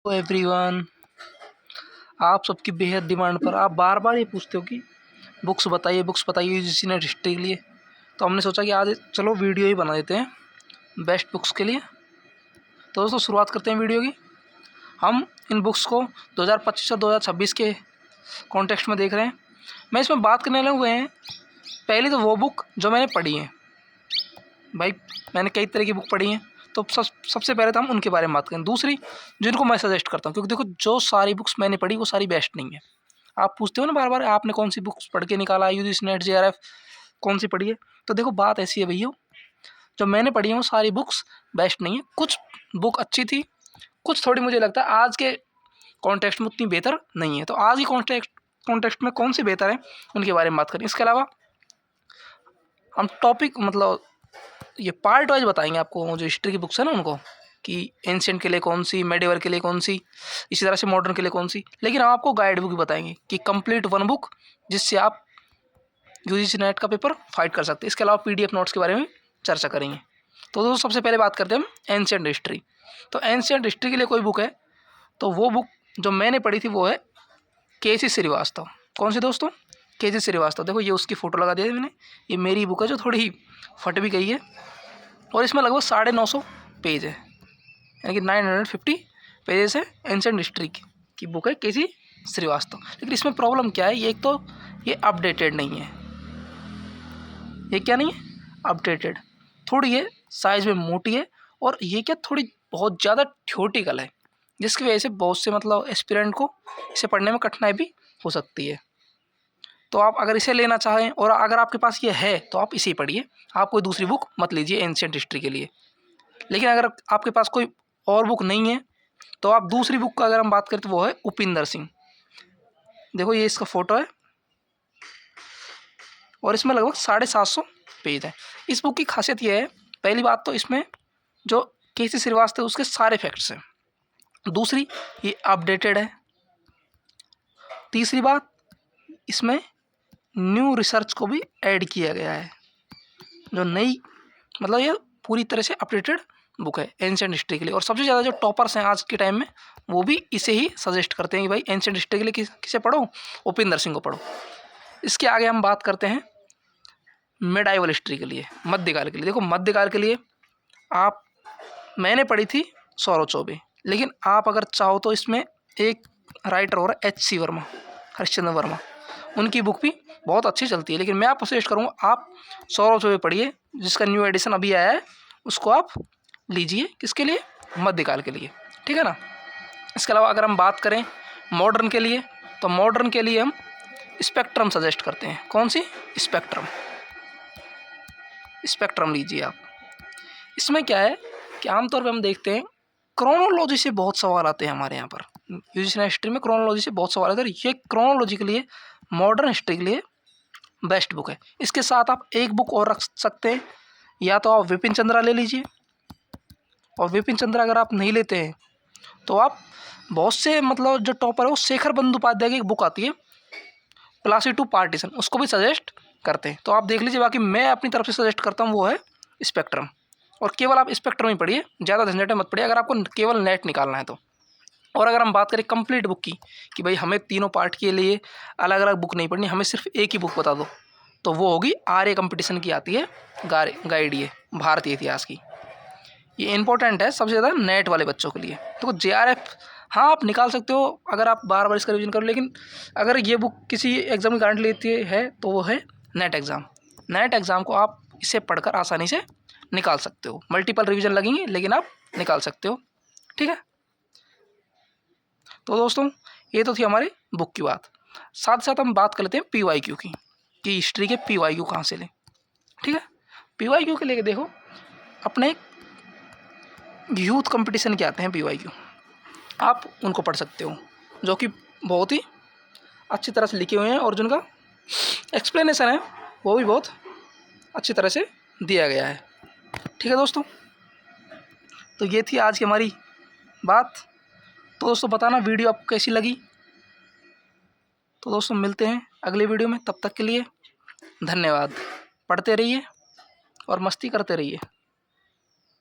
तो एवरीवन, आप सबकी बेहद डिमांड पर आप बार बार ये पूछते हो कि बुक्स बताइए यूजीसी नेट हिस्ट्री के लिए। तो हमने सोचा कि आज चलो वीडियो ही बना देते हैं बेस्ट बुक्स के लिए। तो दोस्तों शुरुआत करते हैं वीडियो की। हम इन बुक्स को 2025 और 2026 के कॉन्टेक्स्ट में देख रहे हैं। मैं इसमें बात करने वाले हुए हैं, पहली तो वो बुक जो मैंने पढ़ी है। भाई मैंने कई तरह की बुक पढ़ी हैं, तो सबसे पहले तो हम उनके बारे में बात करें। दूसरी जिनको मैं सजेस्ट करता हूँ, क्योंकि देखो जो सारी बुक्स मैंने पढ़ी वो सारी बेस्ट नहीं है। आप पूछते हो ना बार बार आपने कौन सी बुक्स पढ़ के निकाला, यूजीसी नेट जेआरएफ कौन सी पढ़ी है। तो देखो बात ऐसी है भैया, जो मैंने पढ़ी है वो सारी बुक्स बेस्ट नहीं है। कुछ बुक अच्छी थी, कुछ थोड़ी मुझे लगता है आज के कॉन्टेक्स्ट में उतनी बेहतर नहीं है। तो आज ही कॉन्टेक्स्ट में कौन सी बेहतर है उनके बारे में बात करें। इसके अलावा हम टॉपिक मतलब ये पार्ट वाइज बताएंगे आपको, जो हिस्ट्री की बुक्स है ना उनको, कि एंशिएंट के लिए कौन सी, मेडिवल के लिए कौन सी, इसी तरह से मॉडर्न के लिए कौन सी। लेकिन हम आपको गाइड बुक भी बताएंगे कि कंप्लीट वन बुक जिससे आप यूजीसी नेट का पेपर फाइट कर सकते हैं। इसके अलावा पीडीएफ नोट्स के बारे में चर्चा करेंगे। तो दोस्तों सबसे पहले बात करते हैं हम एंशिएंट हिस्ट्री। तो एंशिएंट हिस्ट्री के लिए कोई बुक है तो वो बुक जो मैंने पढ़ी थी वो है केसी श्रीवास्तव। कौन सी दोस्तों? केसी श्रीवास्तव। देखो ये उसकी फ़ोटो लगा दिया मैंने। ये मेरी बुक है जो थोड़ी फट भी गई है, और इसमें लगभग 950 पेज है, यानी कि 950 पेजेस है। एंशिएंट हिस्ट्री की बुक है केसी श्रीवास्तव। लेकिन इसमें प्रॉब्लम क्या है, ये एक तो ये अपडेटेड नहीं है। ये क्या नहीं है? अपडेटेड। थोड़ी ये साइज़ में मोटी है, और ये क्या थोड़ी बहुत ज़्यादा थ्योरेटिकल है, जिसकी वजह से बहुत से मतलब एस्पिरेंट को इसे पढ़ने में कठिनाई भी हो सकती है। तो आप अगर इसे लेना चाहें और अगर आपके पास ये है तो आप इसे पढ़िए, आप कोई दूसरी बुक मत लीजिए एंशिएंट हिस्ट्री के लिए। लेकिन अगर आपके पास कोई और बुक नहीं है तो आप दूसरी बुक का अगर हम बात करें तो वो है उपिंदर सिंह। देखो ये इसका फ़ोटो है, और इसमें लगभग 750 पेज है। इस बुक की खासियत ये है, पहली बात तो इसमें जो केसी श्रीवास्तव उसके सारे फैक्ट्स हैं। दूसरी, ये अपडेटेड है। तीसरी बात, इसमें न्यू रिसर्च को भी ऐड किया गया है, जो नई मतलब ये पूरी तरह से अपडेटेड बुक है एंशिएंट हिस्ट्री के लिए। और सबसे ज़्यादा जो टॉपर्स हैं आज के टाइम में वो भी इसे ही सजेस्ट करते हैं कि भाई एंशिएंट हिस्ट्री के लिए किसे पढ़ो, उपिंदर सिंह को पढ़ो। इसके आगे हम बात करते हैं मेडाइवल हिस्ट्री के लिए, मध्यकाल के लिए। देखो मध्यकाल के लिए आप मैंने पढ़ी थी सौरव चौबे, लेकिन आप अगर चाहो तो इसमें एक राइटर और एच.सी. वर्मा, हरिश्चंद्र वर्मा, उनकी बुक भी बहुत अच्छी चलती है। लेकिन मैं आपको सजेस्ट करूँगा आप सौरव चौबे पढ़िए, जिसका न्यू एडिशन अभी आया है, उसको आप लीजिए। किसके लिए? मध्यकाल के लिए, ठीक है ना। इसके अलावा अगर हम बात करें मॉडर्न के लिए, तो मॉडर्न के लिए हम स्पेक्ट्रम सजेस्ट करते हैं। कौन सी? स्पेक्ट्रम लीजिए आप। इसमें क्या है कि आमतौर पर हम देखते हैं क्रोनोलॉजी से बहुत सवाल आते हैं हमारे यहाँ पर। यूजीसी हिस्ट्री में क्रोनोलॉजी से बहुत सवाल आते हैं, ये क्रोनोलॉजी के लिए, मॉडर्न हिस्ट्री के लिए बेस्ट बुक है। इसके साथ आप एक बुक और रख सकते हैं, या तो आप विपिन चंद्रा ले लीजिए, और विपिन चंद्रा अगर आप नहीं लेते हैं तो आप बहुत से मतलब जो टॉपर है वो शेखर बंदोपाध्याय की एक बुक आती है प्लासी टू पार्टीशन, उसको भी सजेस्ट करते हैं। तो आप देख लीजिए। बाकी मैं अपनी तरफ से सजेस्ट करता हूँ वो है स्पेक्ट्रम, और केवल आप स्पेक्ट्रम ही पढ़िए, ज़्यादा झंझट मत पढ़िए अगर आपको केवल नेट निकालना है तो। और अगर हम बात करें कंप्लीट बुक की कि भाई हमें तीनों पार्ट के लिए अलग अलग बुक नहीं पढ़नी, हमें सिर्फ एक ही बुक बता दो, तो वो होगी आर्य कंपटीशन की आती है गाइड, ये भारतीय इतिहास की। ये इंपॉर्टेंट है सबसे ज़्यादा नेट वाले बच्चों के लिए। तो जेआरएफ हाँ आप निकाल सकते हो अगर आप बार बार इसका रिविजन करो, लेकिन अगर ये बुक किसी एग्ज़ाम की गारंटी लेती है तो वो है नेट एग्ज़ाम। नेट एग्ज़ाम को आप इसे पढ़कर आसानी से निकाल सकते हो। मल्टीपल रिवीजन लगेंगे लेकिन आप निकाल सकते हो, ठीक है। तो दोस्तों ये तो थी हमारी बुक की बात। साथ साथ हम बात कर लेते हैं PYQ की, कि हिस्ट्री के PYQ कहाँ से लें, ठीक है। PYQ के लिए देखो अपने यूथ कंपटीशन के आते हैं PYQ, आप उनको पढ़ सकते हो, जो कि बहुत ही अच्छी तरह से लिखे हुए हैं, और जिनका एक्सप्लेनेशन है वो भी बहुत अच्छी तरह से दिया गया है, ठीक है दोस्तों। तो ये थी आज की हमारी बात। तो दोस्तों बताना वीडियो आपको कैसी लगी। तो दोस्तों मिलते हैं अगले वीडियो में, तब तक के लिए धन्यवाद। पढ़ते रहिए और मस्ती करते रहिए।